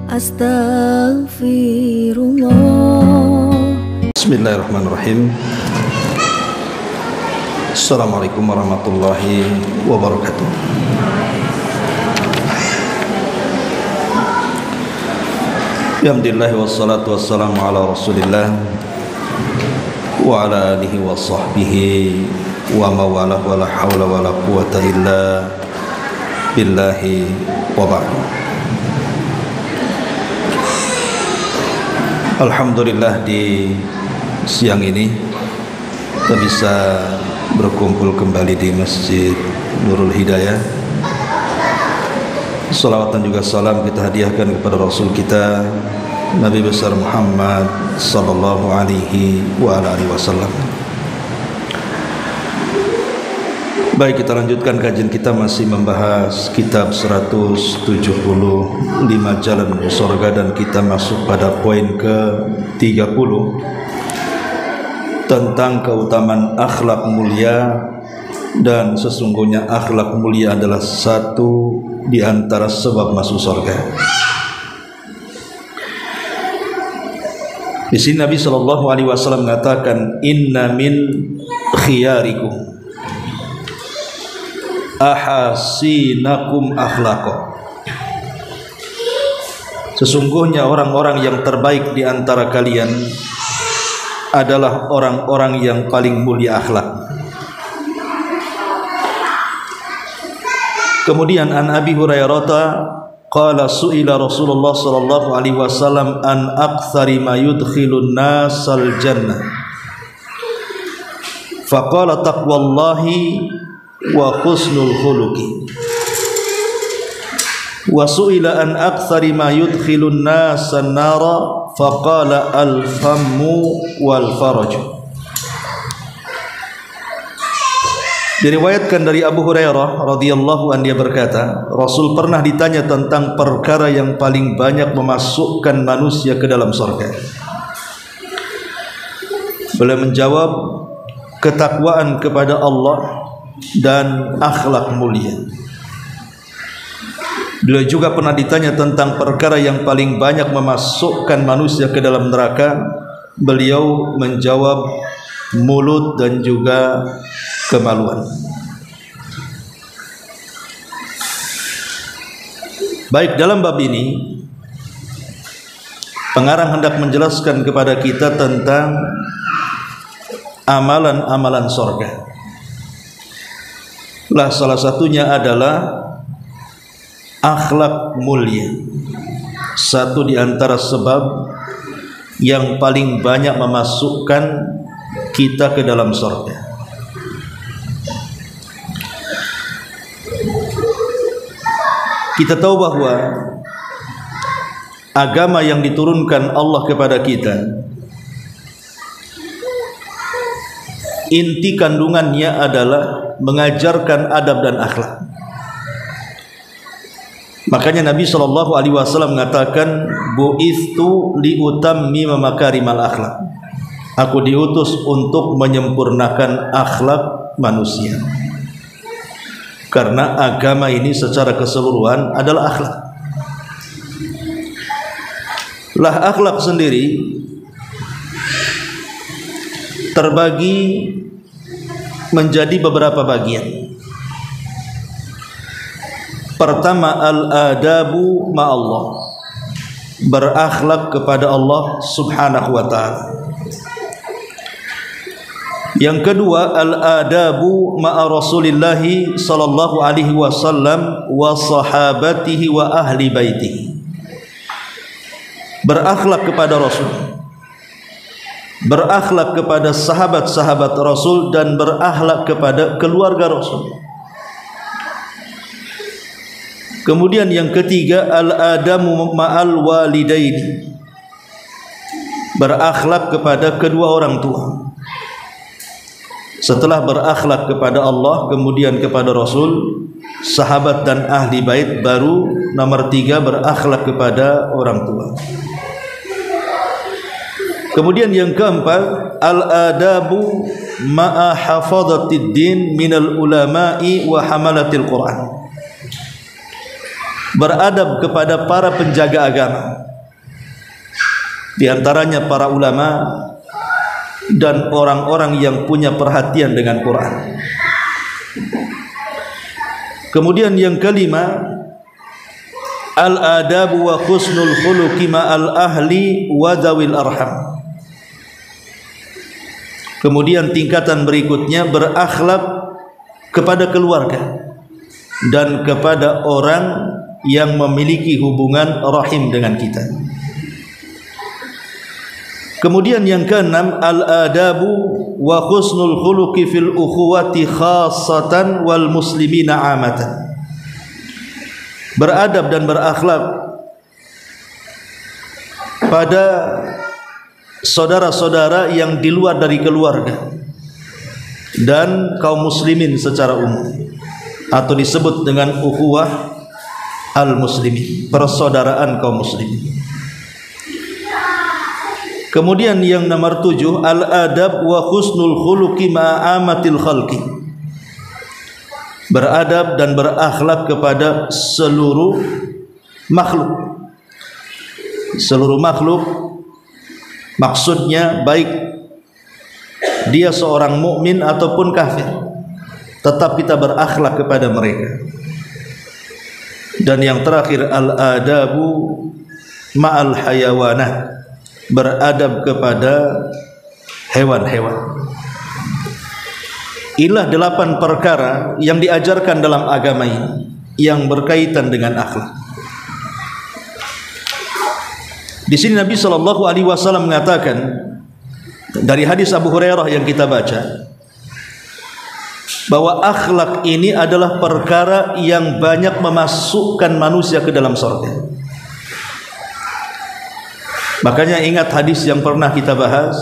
Astaghfirullah. Bismillahirrahmanirrahim. Assalamualaikum warahmatullahi wabarakatuh. Alhamdulillah wassalatu wassalamu ala rasulillah wa ala alihi wa sahbihi wa mawalah wa la hawla wa la quwata illa billahi wa ba'du. Alhamdulillah di siang ini kita bisa berkumpul kembali di Masjid Nurul Hidayah. Salawat dan juga salam kita hadiahkan kepada Rasul kita Nabi besar Muhammad sallallahu alaihi wa alihi wasallam. Baik, kita lanjutkan kajian kita, masih membahas kitab 175 Jalan Menuju Surga, dan kita masuk pada poin ke-30 tentang keutamaan akhlak mulia. Dan sesungguhnya akhlak mulia adalah satu di antara sebab masuk surga. Di sini Nabi sallallahu alaihi wasallam mengatakan, inna min khiyarikum ahasinakum akhlaqo. Sesungguhnya orang-orang yang terbaik di antara kalian adalah orang-orang yang paling mulia akhlak. Kemudian an Abi Hurairah qala su'ila Rasulullah sallallahu alaihi wasallam an aktsari ma yudkhilun nasal jannah faqala taqwallahi wa husnul khuluqi wa su'ila an aktsari ma yudkhilun nasan nara faqala al fammu wal faraj. Diriwayatkan dari Abu Hurairah radhiyallahu anhu, dia berkata, Rasul pernah ditanya tentang perkara yang paling banyak memasukkan manusia ke dalam surga. Beliau menjawab, ketakwaan kepada Allah dan akhlak mulia. Beliau juga pernah ditanya tentang perkara yang paling banyak memasukkan manusia ke dalam neraka. Beliau menjawab, mulut dan juga kemaluan. Baik, dalam bab ini pengarang hendak menjelaskan kepada kita tentang amalan-amalan surga. Lah salah satunya adalah akhlak mulia. Satu di antara sebab yang paling banyak memasukkan kita ke dalam surga. Kita tahu bahwa agama yang diturunkan Allah kepada kita, inti kandungannya adalah mengajarkan adab dan akhlak. Makanya Nabi sallallahu alaihi wasallam mengatakan, bu'ithu liutammima makarimal akhlak. Aku diutus untuk menyempurnakan akhlak manusia. Karena agama ini secara keseluruhan adalah akhlak. Lah akhlak sendiri terbagi menjadi beberapa bagian. Pertama, al-adabu ma'allah, berakhlak kepada Allah subhanahu wa ta'ala. Yang kedua, al-adabu ma'a Rasulillahi sallallahu alaihi wasallam wa sahabatihi wa ahli baitihi, berakhlak kepada Rasul, berakhlak kepada sahabat-sahabat Rasul, dan berakhlak kepada keluarga Rasul. Kemudian yang ketiga, al-adamu ma'al walidaini, berakhlak kepada kedua orang tua. Setelah berakhlak kepada Allah, kemudian kepada Rasul, sahabat dan ahli bait, baru nomor 3 berakhlak kepada orang tua. Kemudian yang keempat, al-adabu ma'a hafadhatid din minal ulama'i wa hamalatil Quran, beradab kepada para penjaga agama, di antaranya para ulama dan orang-orang yang punya perhatian dengan Quran. Kemudian yang kelima, al-adabu wa husnul khuluqi ma'al ahli wa dzawil arham. Kemudian tingkatan berikutnya, berakhlak kepada keluarga dan kepada orang yang memiliki hubungan rahim dengan kita. Kemudian yang keenam, al-adabu wa husnul khuluqi fil ukhuwati khassatan wal muslimina amatan. Beradab dan berakhlak pada saudara-saudara yang di luar dari keluarga dan kaum muslimin secara umum, atau disebut dengan ukhuwah al-muslimin, persaudaraan kaum muslimin. Kemudian yang nomor 7, al-adab wa husnul khuluqi ma'amatil khalqi. Beradab dan berakhlak kepada seluruh makhluk. Seluruh makhluk maksudnya baik dia seorang mukmin ataupun kafir, tetap kita berakhlak kepada mereka. Dan yang terakhir, al-adabu ma'al hayawanat, beradab kepada hewan-hewan. Inilah 8 perkara yang diajarkan dalam agama ini yang berkaitan dengan akhlak. Di sini Nabi SAW mengatakan dari hadis Abu Hurairah yang kita baca, bahwa akhlak ini adalah perkara yang banyak memasukkan manusia ke dalam surga. Makanya ingat hadis yang pernah kita bahas,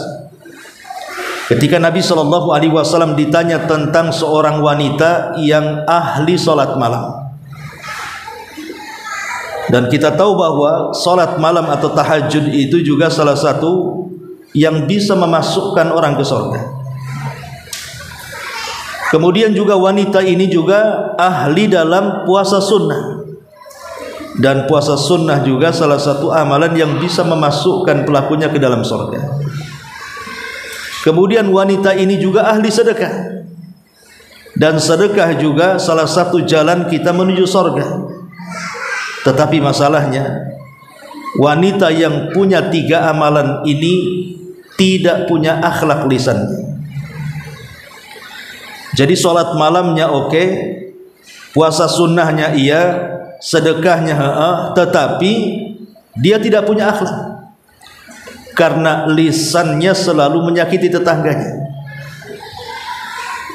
ketika Nabi SAW ditanya tentang seorang wanita yang ahli salat malam. Dan kita tahu bahwa salat malam atau tahajud itu juga salah satu yang bisa memasukkan orang ke surga. Kemudian juga wanita ini juga ahli dalam puasa sunnah. Dan puasa sunnah juga salah satu amalan yang bisa memasukkan pelakunya ke dalam surga. Kemudian wanita ini juga ahli sedekah. Dan sedekah juga salah satu jalan kita menuju surga. Tetapi masalahnya, wanita yang punya 3 amalan ini tidak punya akhlak lisannya. Jadi sholat malamnya oke, puasa sunnahnya iya, sedekahnya tetapi dia tidak punya akhlak, karena lisannya selalu menyakiti tetangganya.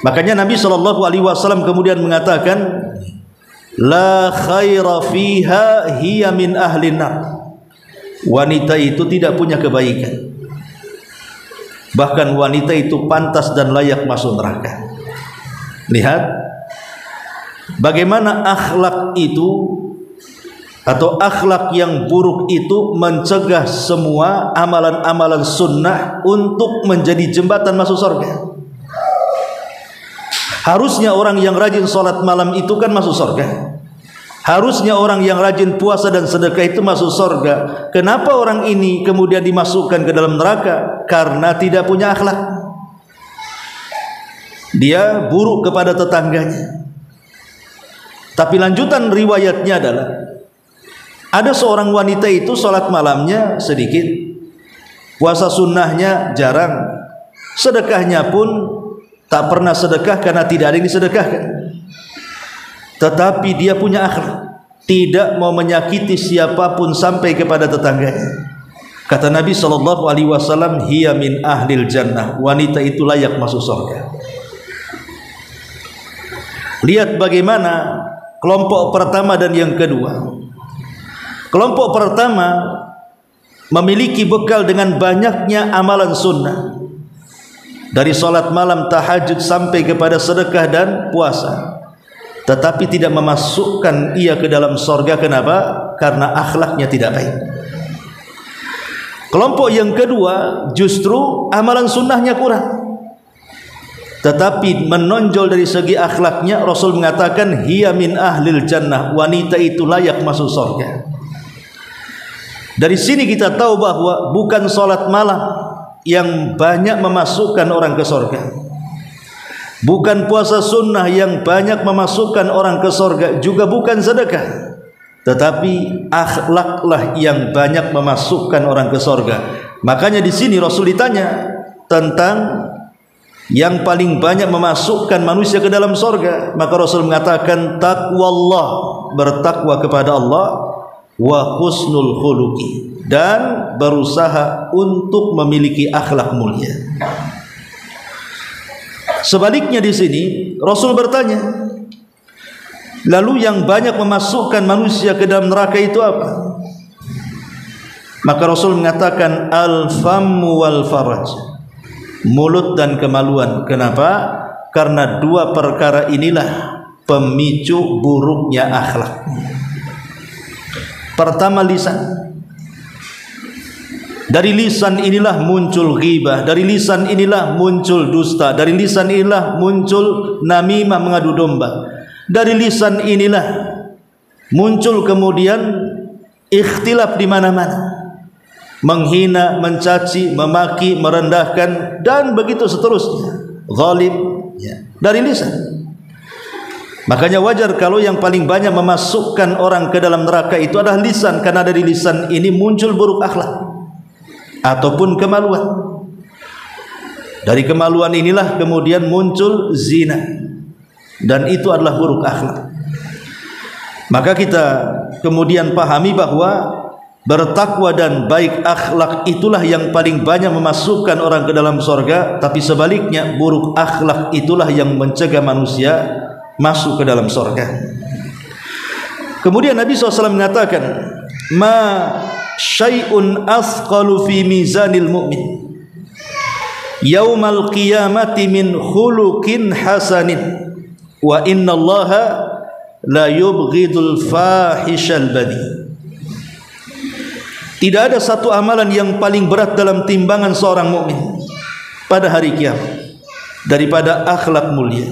Makanya Nabi SAW kemudian mengatakan, la khaira fiha hiya min ahlin nar. Wanita itu tidak punya kebaikan, bahkan wanita itu pantas dan layak masuk neraka. Lihat bagaimana akhlak itu atau akhlak yang buruk itu mencegah semua amalan-amalan sunnah untuk menjadi jembatan masuk surga. Harusnya orang yang rajin sholat malam itu kan masuk surga. Harusnya orang yang rajin puasa dan sedekah itu masuk surga. Kenapa orang ini kemudian dimasukkan ke dalam neraka? Karena tidak punya akhlak. Dia buruk kepada tetangganya. Tapi lanjutan riwayatnya adalah, ada seorang wanita itu sholat malamnya sedikit, puasa sunnahnya jarang, sedekahnya pun tak pernah sedekah karena tidak ada yang disedekahkan. Tetapi dia punya akhlak, tidak mau menyakiti siapapun sampai kepada tetangganya. Kata Nabi SAW, hiya min ahlil jannah, wanita itu layak masuk surga. Lihat bagaimana kelompok pertama dan yang kedua. Kelompok pertama memiliki bekal dengan banyaknya amalan sunnah, dari sholat malam, tahajud sampai kepada sedekah dan puasa, tetapi tidak memasukkan ia ke dalam surga. Kenapa? Karena akhlaknya tidak baik. Kelompok yang kedua justru amalan sunnahnya kurang, tetapi menonjol dari segi akhlaknya, Rasul mengatakan hiya min ahlil jannah, wanita itu layak masuk surga. Dari sini kita tahu bahwa bukan salat malam yang banyak memasukkan orang ke surga, bukan puasa sunnah yang banyak memasukkan orang ke surga, juga bukan sedekah, tetapi akhlaklah yang banyak memasukkan orang ke surga. Makanya di sini Rasul ditanya tentang yang paling banyak memasukkan manusia ke dalam surga, maka Rasul mengatakan taqwallah, bertakwa kepada Allah, wa husnul khuluqi, dan berusaha untuk memiliki akhlak mulia. Sebaliknya di sini Rasul bertanya, lalu yang banyak memasukkan manusia ke dalam neraka itu apa? Maka Rasul mengatakan al-fammu wal faraj, mulut dan kemaluan. Kenapa? Karena dua perkara inilah pemicu buruknya akhlak. Pertama, lisan. Dari lisan inilah muncul ghibah, dari lisan inilah muncul dusta, dari lisan inilah muncul namimah, mengadu domba, dari lisan inilah muncul kemudian ikhtilaf di mana-mana, menghina, mencaci, memaki, merendahkan, dan begitu seterusnya, zalim, dari lisan. Makanya wajar kalau yang paling banyak memasukkan orang ke dalam neraka itu adalah lisan, karena dari lisan ini muncul buruk akhlak ataupun kemaluan. Dari kemaluan inilah kemudian muncul zina, dan itu adalah buruk akhlak. Maka kita kemudian pahami bahwa bertakwa dan baik akhlak itulah yang paling banyak memasukkan orang ke dalam surga, tapi sebaliknya buruk akhlak itulah yang mencegah manusia masuk ke dalam surga. Kemudian Nabi SAW mengatakan, ma syai'un asqalu fi mizanil mu'min yaumal qiyamati min khuluqin hasanin wa innallaha la yubghidul fahishal badi. Tidak ada satu amalan yang paling berat dalam timbangan seorang mukmin pada hari kiamat daripada akhlak mulia.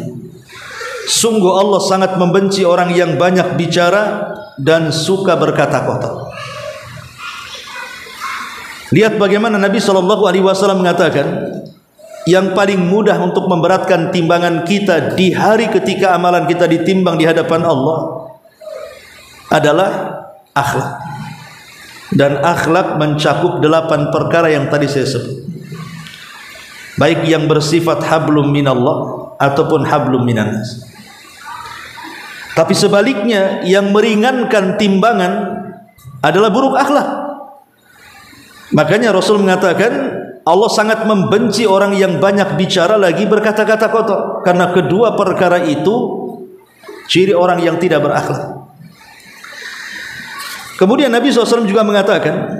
Sungguh Allah sangat membenci orang yang banyak bicara dan suka berkata kotor. Lihat bagaimana Nabi SAW mengatakan, yang paling mudah untuk memberatkan timbangan kita di hari ketika amalan kita ditimbang di hadapan Allah adalah akhlak. Dan akhlak mencakup 8 perkara yang tadi saya sebut, baik yang bersifat hablum minallah ataupun hablum minannas. Tapi sebaliknya, yang meringankan timbangan adalah buruk akhlak. Makanya Rasul mengatakan Allah sangat membenci orang yang banyak bicara lagi berkata-kata kotor, karena kedua perkara itu ciri orang yang tidak berakhlak. Kemudian Nabi SAW juga mengatakan,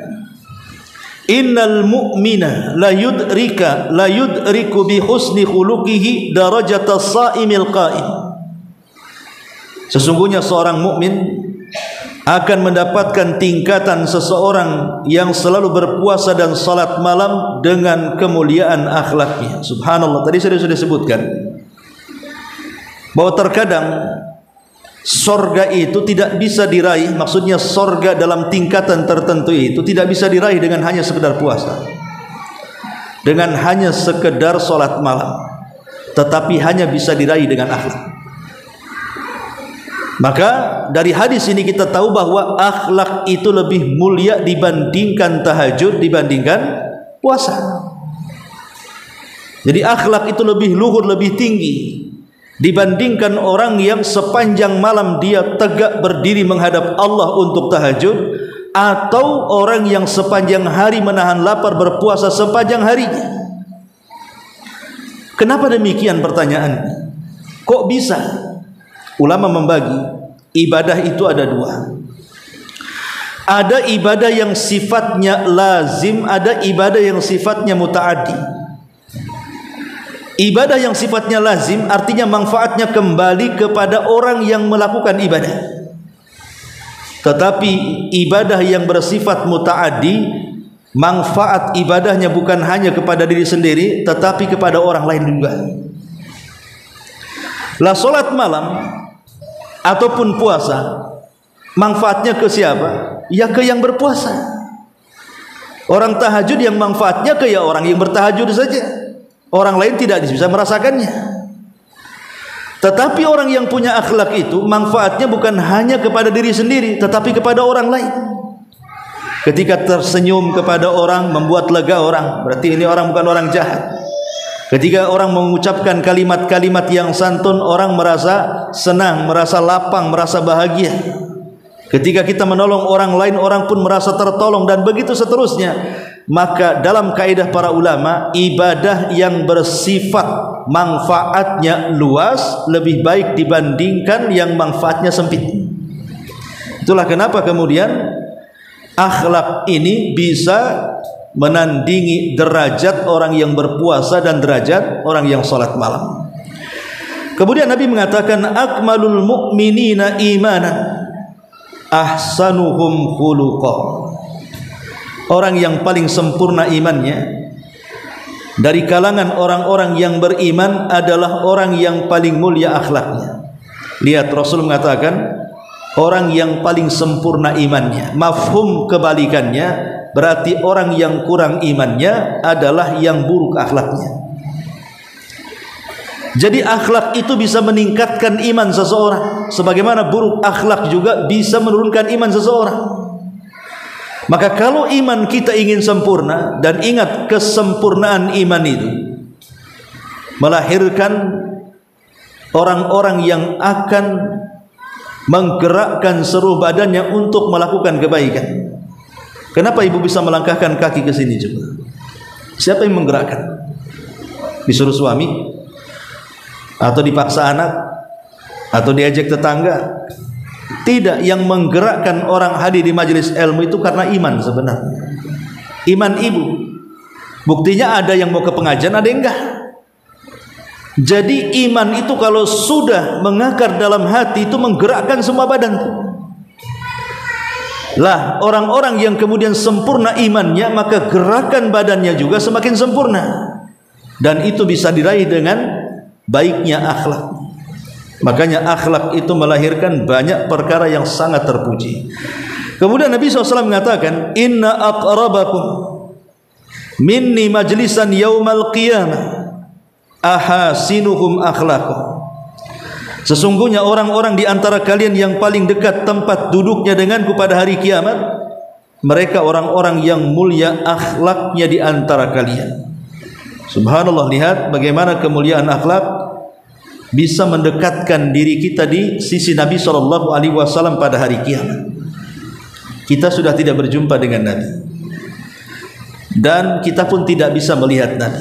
innal mu'mina la yudriku bi husni khuluqihi darajata as-sa'imil qa'im. Sesungguhnya seorang mukmin akan mendapatkan tingkatan seseorang yang selalu berpuasa dan salat malam dengan kemuliaan akhlaknya. Subhanallah, tadi saya sudah sebutkan bahwa terkadang sorga itu tidak bisa diraih, maksudnya sorga dalam tingkatan tertentu itu tidak bisa diraih dengan hanya sekedar puasa, dengan hanya sekedar salat malam, tetapi hanya bisa diraih dengan akhlak. Maka dari hadis ini kita tahu bahwa akhlak itu lebih mulia dibandingkan tahajud, dibandingkan puasa. Jadi akhlak itu lebih luhur, lebih tinggi dibandingkan orang yang sepanjang malam dia tegak berdiri menghadap Allah untuk tahajud, atau orang yang sepanjang hari menahan lapar berpuasa sepanjang harinya. Kenapa demikian pertanyaannya? Kok bisa? Ulama membagi ibadah itu ada 2. Ada ibadah yang sifatnya lazim, ada ibadah yang sifatnya muta'addi. Ibadah yang sifatnya lazim artinya manfaatnya kembali kepada orang yang melakukan ibadah. Tetapi ibadah yang bersifat muta'addi, manfaat ibadahnya bukan hanya kepada diri sendiri, tetapi kepada orang lain juga. Lah salat malam ataupun puasa manfaatnya ke siapa? Ya ke yang berpuasa. Orang tahajud yang manfaatnya ke ya orang yang bertahajud saja. Orang lain tidak bisa merasakannya. Tetapi orang yang punya akhlak itu manfaatnya bukan hanya kepada diri sendiri, tetapi kepada orang lain. Ketika tersenyum kepada orang membuat lega orang, berarti ini orang bukan orang jahat. Ketika orang mengucapkan kalimat-kalimat yang santun, orang merasa senang, merasa lapang, merasa bahagia. Ketika kita menolong orang lain, orang pun merasa tertolong, dan begitu seterusnya. Maka dalam kaidah para ulama, ibadah yang bersifat manfaatnya luas lebih baik dibandingkan yang manfaatnya sempit. Itulah kenapa kemudian akhlak ini bisa menandingi derajat orang yang berpuasa dan derajat orang yang salat malam. Kemudian Nabi mengatakan, akmalul mu'minina imanan ahsanuhum khuluqa. Orang yang paling sempurna imannya dari kalangan orang-orang yang beriman adalah orang yang paling mulia akhlaknya. Lihat, Rasul mengatakan orang yang paling sempurna imannya. Mafhum kebalikannya berarti orang yang kurang imannya adalah yang buruk akhlaknya. Jadi akhlak itu bisa meningkatkan iman seseorang, sebagaimana buruk akhlak juga bisa menurunkan iman seseorang. Maka kalau iman kita ingin sempurna, dan ingat kesempurnaan iman itu melahirkan orang-orang yang akan menggerakkan seluruh badannya untuk melakukan kebaikan. Kenapa ibu bisa melangkahkan kaki ke sini juga? Siapa yang menggerakkan? Disuruh suami? Atau dipaksa anak? Atau diajak tetangga? Tidak, yang menggerakkan orang hadir di majelis ilmu itu karena iman sebenarnya. Iman ibu. Buktinya ada yang mau ke pengajian, ada yang enggak. Jadi iman itu kalau sudah mengakar dalam hati itu menggerakkan semua badan. Lah orang-orang yang kemudian sempurna imannya, maka gerakan badannya juga semakin sempurna. Dan itu bisa diraih dengan baiknya akhlak. Makanya akhlak itu melahirkan banyak perkara yang sangat terpuji. Kemudian Nabi SAW mengatakan, inna aqrabakum minni majlisan yaumal qiyamah ahasinuhum akhlaqah. Sesungguhnya orang-orang di antara kalian yang paling dekat tempat duduknya denganku pada hari kiamat, mereka orang-orang yang mulia akhlaknya di antara kalian. Subhanallah, lihat bagaimana kemuliaan akhlak bisa mendekatkan diri kita di sisi Nabi SAW pada hari kiamat. Kita sudah tidak berjumpa dengan Nabi, dan kita pun tidak bisa melihat Nabi.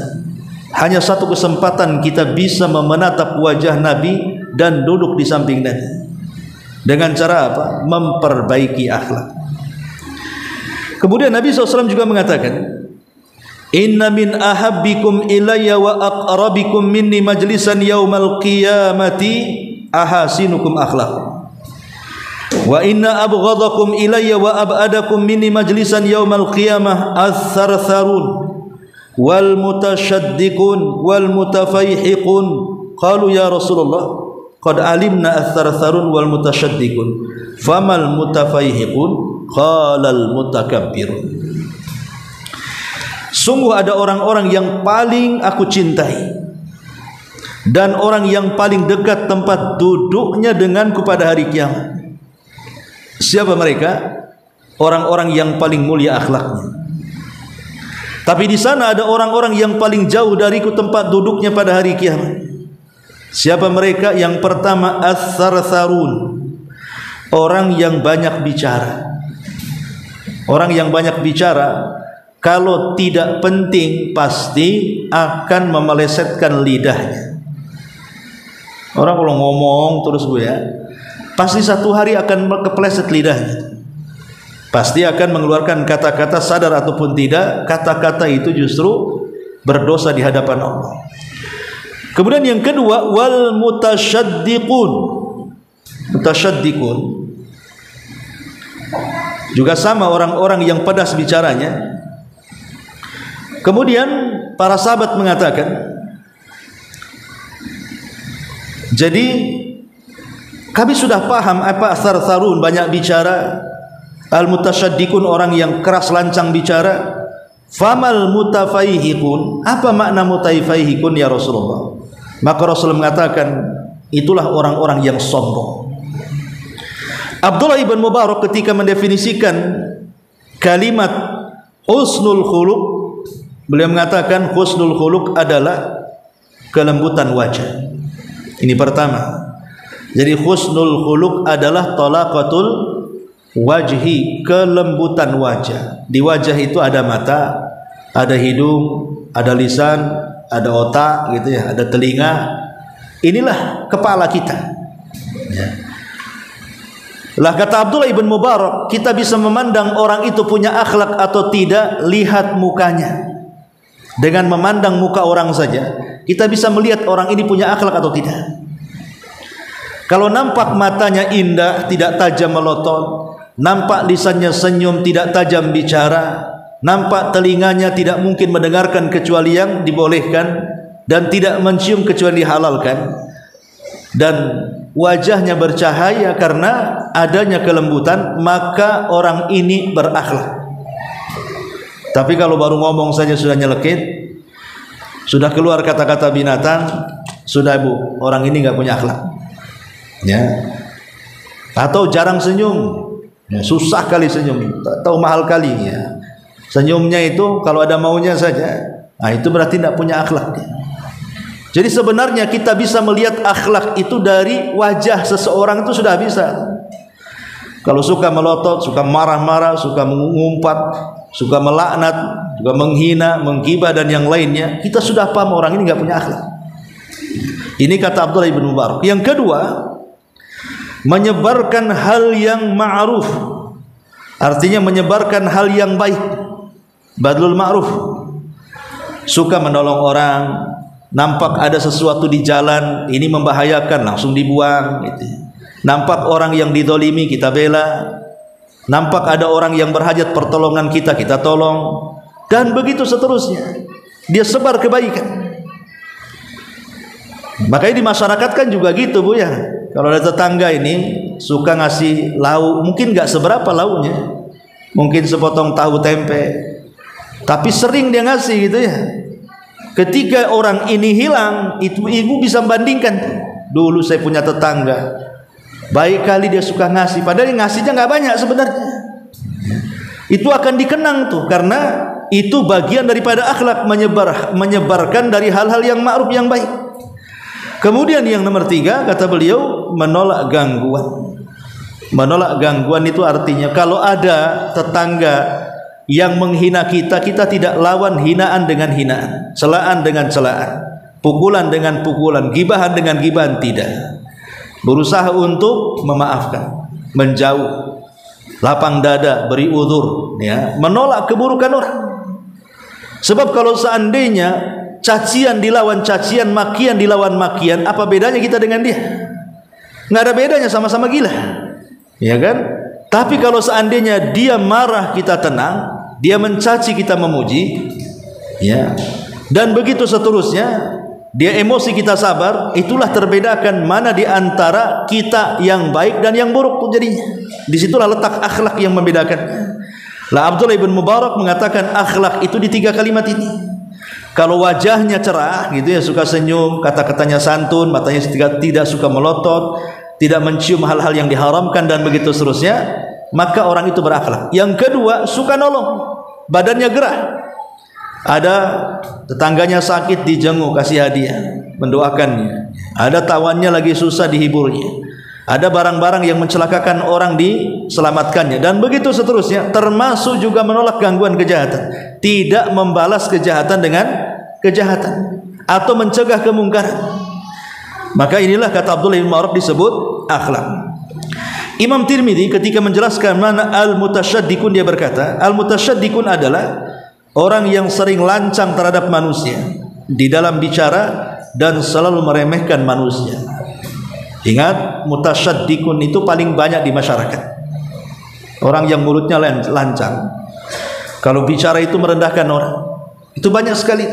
Hanya satu kesempatan kita bisa menatap wajah Nabi dan duduk di samping Nabi. Dengan cara apa? Memperbaiki akhlak. Kemudian Nabi SAW juga mengatakan, inna min ahabbikum ilayya wa aqrabikum minni majlisan yaumal qiyamati ahasinukum akhlaq. Wa inna abghadakum ilayya wa ab'adakum minni majlisan yaumal qiyamah ath-thartharun wal mutasyaddiqun wal mutafayhiqun. Qalu ya Rasulullah, qad alimna ath-thartharun wal mutasyaddiqun, famal mutafayhiqun? Qala al mutakabbirun. Sungguh ada orang-orang yang paling aku cintai dan orang yang paling dekat tempat duduknya denganku pada hari kiamat. Siapa mereka? Orang-orang yang paling mulia akhlaknya. Tapi di sana ada orang-orang yang paling jauh dariku tempat duduknya pada hari kiamat. Siapa mereka? Yang pertama, ats-tsartsarun, orang yang banyak bicara. Orang yang banyak bicara, kalau tidak penting pasti akan memelesetkan lidahnya. Orang kalau ngomong terus ya, pasti satu hari akan kepleset lidahnya. Pasti akan mengeluarkan kata-kata, sadar ataupun tidak, kata-kata itu justru berdosa di hadapan Allah. Kemudian yang kedua, wal mutasyaddiqun. Mutasyaddiqun juga sama, orang-orang yang pedas bicaranya. Kemudian para sahabat mengatakan, Jadi kami sudah paham apa tsartsarun, banyak bicara, al-mutasyaddiqun orang yang keras lancang bicara. Famal mutafaihiqun, apa makna mutafaihiqun ya Rasulullah? Maka Rasul mengatakan itulah orang-orang yang sombong. Abdullah ibn Mubarak ketika mendefinisikan kalimat husnul khuluq, beliau mengatakan husnul khuluq adalah kelembutan wajah. Ini pertama. Jadi husnul khuluq adalah talaqatul wajhi, kelembutan wajah. Di wajah itu ada mata, ada hidung, ada lisan, ada otak gitu ya, ada telinga. Inilah kepala kita. Ya. Lah kata Abdullah ibn Mubarak, kita bisa memandang orang itu punya akhlak atau tidak lihat mukanya. Dengan memandang muka orang saja kita bisa melihat orang ini punya akhlak atau tidak. Kalau nampak matanya indah, tidak tajam melotot, nampak lisannya senyum, tidak tajam bicara, nampak telinganya tidak mungkin mendengarkan kecuali yang dibolehkan, dan tidak mencium kecuali dihalalkan, dan wajahnya bercahaya karena adanya kelembutan, maka orang ini berakhlak. Tapi kalau baru ngomong saja sudah nyelekit, sudah keluar kata-kata binatang, sudah bu, orang ini nggak punya akhlak. Ya. Atau jarang senyum, ya, susah kali senyum, tahu mahal kali ya. Senyumnya itu kalau ada maunya saja, nah itu berarti tidak punya akhlak. Jadi sebenarnya kita bisa melihat akhlak itu dari wajah seseorang itu sudah bisa. Kalau suka melotot, suka marah-marah, suka mengumpat, suka melaknat, juga menghina, menggibah dan yang lainnya, kita sudah paham orang ini nggak punya akhlak. Ini kata Abdullah ibn Mubarak. Yang kedua, menyebarkan hal yang ma'ruf, artinya menyebarkan hal yang baik, badlul ma'ruf. Suka menolong orang, nampak ada sesuatu di jalan ini membahayakan, langsung dibuang gitu. Nampak orang yang didolimi, kita bela. Nampak ada orang yang berhajat pertolongan kita, kita tolong, dan begitu seterusnya. Dia sebar kebaikan. Makanya di masyarakat kan juga gitu bu ya. Kalau ada tetangga ini suka ngasih lauk, mungkin nggak seberapa lauknya, mungkin sepotong tahu tempe, tapi sering dia ngasih gitu ya. Ketika orang ini hilang, itu ibu bisa membandingkan. Dulu saya punya tetangga, baik kali dia suka ngasih, padahal ngasihnya nggak banyak sebenarnya. Itu akan dikenang tuh, karena itu bagian daripada akhlak, menyebarkan dari hal-hal yang ma'ruf, yang baik. Kemudian yang nomor 3 kata beliau, menolak gangguan. Menolak gangguan itu artinya kalau ada tetangga yang menghina kita, kita tidak lawan hinaan dengan hinaan, celaan dengan celaan, pukulan dengan pukulan, gibahan dengan gibahan, tidak. Berusaha untuk memaafkan, menjauh, lapang dada, beri udzur, ya, menolak keburukan orang. Sebab kalau seandainya cacian dilawan cacian, makian dilawan makian, apa bedanya kita dengan dia? Nggak ada bedanya, sama-sama gila, ya kan? Tapi kalau seandainya dia marah kita tenang, dia mencaci kita memuji, ya, dan begitu seterusnya, dia emosi kita sabar, itulah terbedakan mana di antara kita yang baik dan yang buruk tuh jadinya. Disitulah letak akhlak yang membedakan. Lah Abdullah ibn Mubarak mengatakan akhlak itu di 3 kalimat ini. Kalau wajahnya cerah gitu ya, suka senyum, kata-katanya santun, matanya tidak suka melotot, tidak mencium hal-hal yang diharamkan dan begitu seterusnya, maka orang itu berakhlak. Yang kedua, suka nolong, badannya gerah. Ada tetangganya sakit, dijenguk, kasih hadiah, mendoakannya. Ada tawannya lagi susah, dihiburnya. Ada barang-barang yang mencelakakan orang, diselamatkannya, dan begitu seterusnya. Termasuk juga menolak gangguan kejahatan, tidak membalas kejahatan dengan kejahatan, atau mencegah kemungkaran. Maka inilah kata Abdullah bin Mubarak disebut akhlak. Imam Tirmidzi ketika menjelaskan mana al-mutasyaddiqun, dia berkata al-mutasyaddiqun adalah orang yang sering lancang terhadap manusia di dalam bicara dan selalu meremehkan manusia. Ingat, mutasyaddiqun itu paling banyak di masyarakat. Orang yang mulutnya lancang, kalau bicara itu merendahkan orang, itu banyak sekali.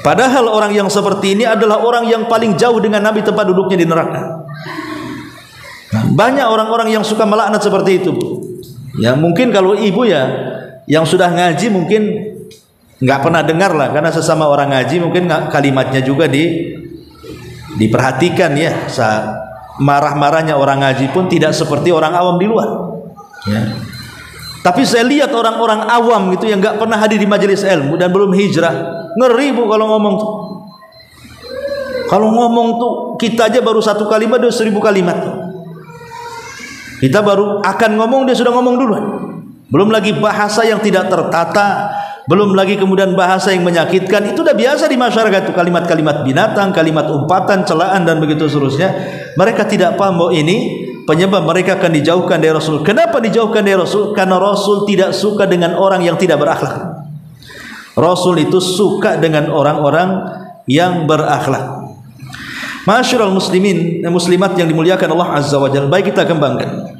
Padahal orang yang seperti ini adalah orang yang paling jauh dengan Nabi tempat duduknya di neraka. Banyak orang-orang yang suka melaknat seperti itu, Bu. Ya mungkin kalau ibu ya yang sudah ngaji mungkin nggak pernah dengar lah, karena sesama orang ngaji mungkin kalimatnya juga diperhatikan ya. Saat marah-marahnya orang ngaji pun tidak seperti orang awam di luar. Ya. Tapi saya lihat orang-orang awam gitu yang nggak pernah hadir di majelis ilmu dan belum hijrah, ngeri, Bu, kalau ngomong tuh. Kalau ngomong tuh kita aja baru satu kalimat dia 1000 kalimat tuh. Kita baru akan ngomong dia sudah ngomong duluan. Belum lagi bahasa yang tidak tertata, belum lagi kemudian bahasa yang menyakitkan. Itu udah biasa di masyarakat tuh, kalimat-kalimat binatang, kalimat umpatan, celaan dan begitu seterusnya. Mereka tidak paham bahwa ini penyebab mereka akan dijauhkan dari Rasul. Kenapa dijauhkan dari Rasul? Karena Rasul tidak suka dengan orang yang tidak berakhlak. Rasul itu suka dengan orang-orang yang berakhlak. Masyarul muslimin dan muslimat yang dimuliakan Allah Azza wa Jalla, baik kita kembangkan.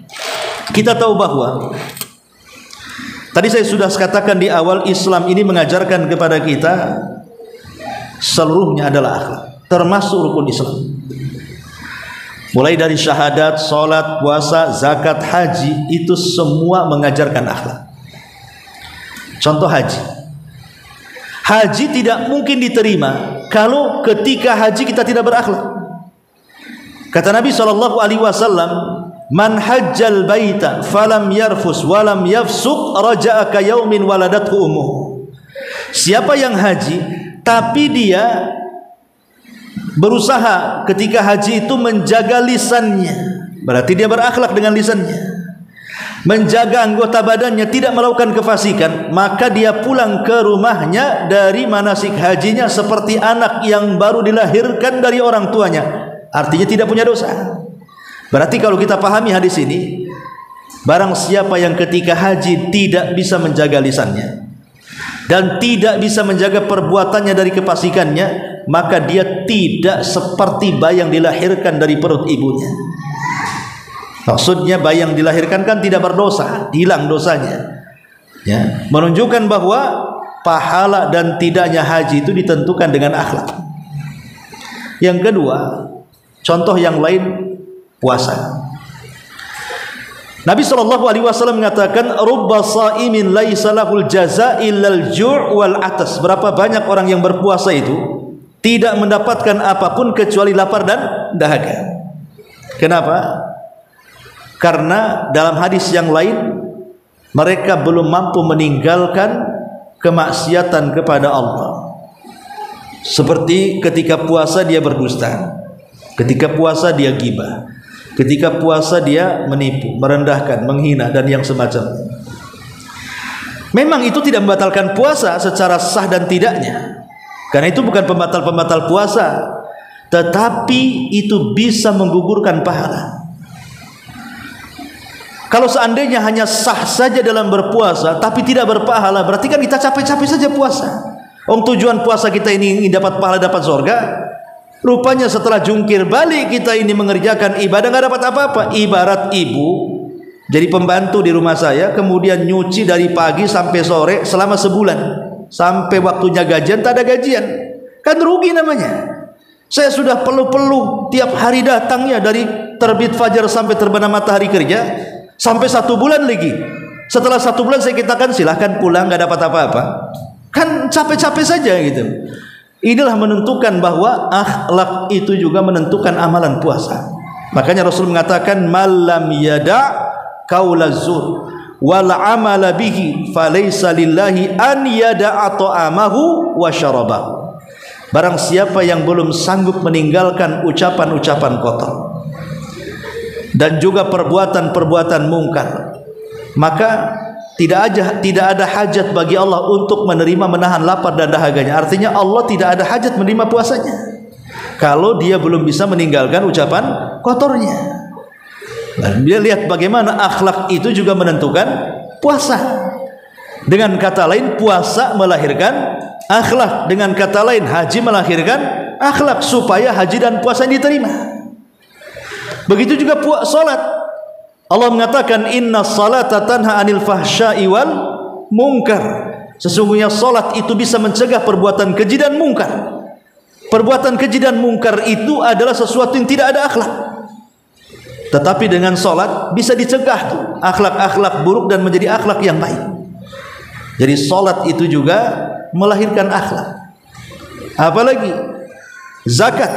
Kita tahu bahwa tadi saya sudah katakan di awal, Islam ini mengajarkan kepada kita seluruhnya adalah akhlak, termasuk rukun Islam. Mulai dari syahadat, salat, puasa, zakat, haji, itu semua mengajarkan akhlak. Contoh haji. Haji tidak mungkin diterima kalau ketika haji kita tidak berakhlak. Kata Nabi SAW, man hajjal baita falam yarfus walam yafsuq raja'a ka yaumin waladathu ummuh. Siapa yang haji tapi dia berusaha ketika haji itu menjaga lisannya, berarti dia berakhlak dengan lisannya, menjaga anggota badannya, tidak melakukan kefasikan, maka dia pulang ke rumahnya dari manasik hajinya seperti anak yang baru dilahirkan dari orang tuanya, artinya tidak punya dosa. Berarti kalau kita pahami hadis ini, barang siapa yang ketika haji tidak bisa menjaga lisannya dan tidak bisa menjaga perbuatannya dari kefasikannya, maka dia tidak seperti bayi yang dilahirkan dari perut ibunya. Maksudnya bayi yang dilahirkan kan tidak berdosa, hilang dosanya. Ya, menunjukkan bahwa pahala dan tidaknya haji itu ditentukan dengan akhlak. Yang kedua, contoh yang lain, puasa. Nabi SAW mengatakan, rubba sa'imin laisa lahul jaza illal ju' wal atas. Berapa banyak orang yang berpuasa itu tidak mendapatkan apapun kecuali lapar dan dahaga. Kenapa? Karena dalam hadis yang lain, mereka belum mampu meninggalkan kemaksiatan kepada Allah. Seperti ketika puasa dia berdusta, ketika puasa dia ghibah, ketika puasa dia menipu, merendahkan, menghina dan yang semacamnya. Memang itu tidak membatalkan puasa secara sah dan tidaknya, karena itu bukan pembatal-pembatal puasa, tetapi itu bisa menggugurkan pahala. Kalau seandainya hanya sah saja dalam berpuasa tapi tidak berpahala, berarti kan kita capek-capek saja puasa. Tujuan puasa kita ini ingin dapat pahala, dapat surga. Rupanya setelah jungkir balik kita ini mengerjakan ibadah nggak dapat apa-apa. Ibarat ibu jadi pembantu di rumah saya, kemudian nyuci dari pagi sampai sore selama sebulan, sampai waktunya gajian tak ada gajian, kan rugi namanya. Saya sudah peluh-peluh tiap hari datangnya dari terbit fajar sampai terbenam matahari kerja, sampai 1 bulan lagi. Setelah 1 bulan saya katakan silahkan pulang, nggak dapat apa-apa, kan capek-capek saja gitu. Inilah menentukan bahwa akhlak itu juga menentukan amalan puasa. Makanya Rasul mengatakan, malam yada qaulazur wal amala bihi falaysa lillahi an yada'a ta'amahu wa syarabahu. Barang siapa yang belum sanggup meninggalkan ucapan-ucapan kotor dan juga perbuatan-perbuatan mungkar, maka tidak ada hajat bagi Allah untuk menerima, menahan lapar dan dahaganya. Artinya Allah tidak ada hajat menerima puasanya kalau dia belum bisa meninggalkan ucapan kotornya. Dan dia lihat bagaimana akhlak itu juga menentukan puasa. Dengan kata lain, puasa melahirkan akhlak. Dengan kata lain, haji melahirkan akhlak supaya haji dan puasa diterima. Begitu juga salat. Allah mengatakan, inna salata tanha anil fahsya'i wal munkar. Sesungguhnya salat itu bisa mencegah perbuatan keji dan mungkar. Perbuatan keji dan mungkar itu adalah sesuatu yang tidak ada akhlak. Tetapi dengan sholat bisa dicegah tuh akhlak-akhlak buruk dan menjadi akhlak yang baik. Jadi sholat itu juga melahirkan akhlak. Apalagi zakat.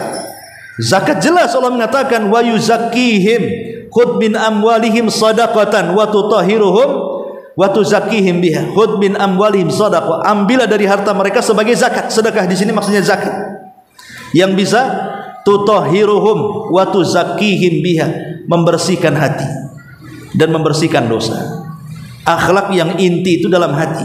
Zakat jelas Allah mengatakan wa yuzakkihim khudh min amwalihim shadaqatan wa tutahhiruhum wa tuzakkihim biha. Khudh min amwalihim shadaqah. Ambillah dari harta mereka sebagai zakat. Sedekah di sini maksudnya zakat. Yang bisa tutahhiruhum wa tuzakkihim biha, membersihkan hati dan membersihkan dosa. Akhlak yang inti itu dalam hati,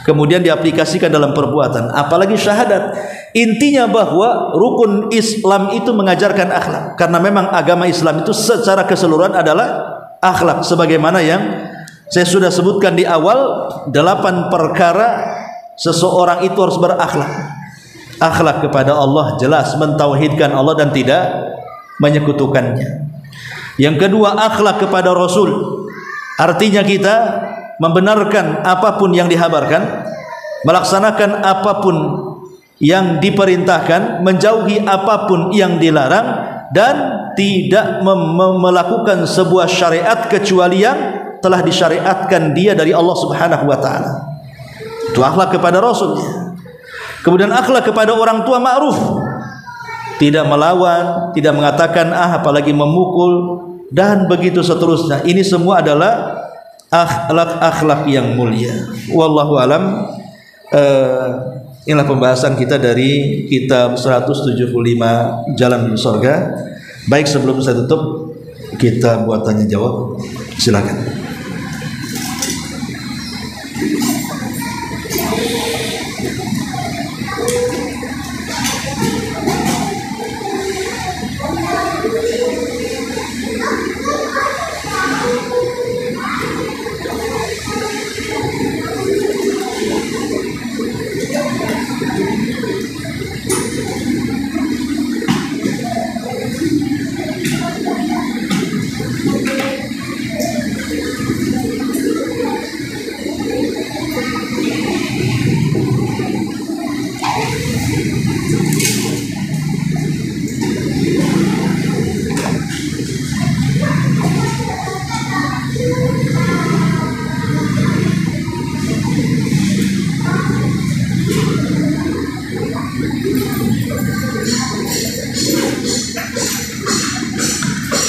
kemudian diaplikasikan dalam perbuatan, apalagi syahadat. Intinya bahwa rukun Islam itu mengajarkan akhlak, karena memang agama Islam itu secara keseluruhan adalah akhlak, sebagaimana yang saya sudah sebutkan di awal, 8 perkara seseorang itu harus berakhlak. Akhlak kepada Allah, jelas mentauhidkan Allah dan tidak menyekutukannya. Yang kedua, akhlak kepada Rasul, artinya kita membenarkan apapun yang dihabarkan, melaksanakan apapun yang diperintahkan, menjauhi apapun yang dilarang, dan tidak melakukan sebuah syariat kecuali yang telah disyariatkan dia dari Allah Subhanahu wa taala. Itu akhlak kepada Rasulnya. Kemudian akhlak kepada orang tua ma'ruf, tidak melawan, tidak mengatakan apalagi memukul, dan begitu seterusnya. Ini semua adalah akhlak-akhlak yang mulia. Wallahu alam. Inilah pembahasan kita dari kitab 175 Jalan Menuju Surga. Baik, sebelum saya tutup, kita buat tanya jawab. Silakan.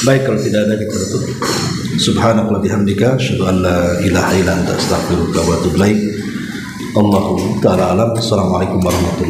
Baik, kalau tidak ada kita tutup. Subhanallah bihamdika asyhadu an la ilaha illa anta astaghfiruka wa atubu ilaik. Allahu ta'ala alam. Assalamualaikum warahmatullahi wabarakatuh.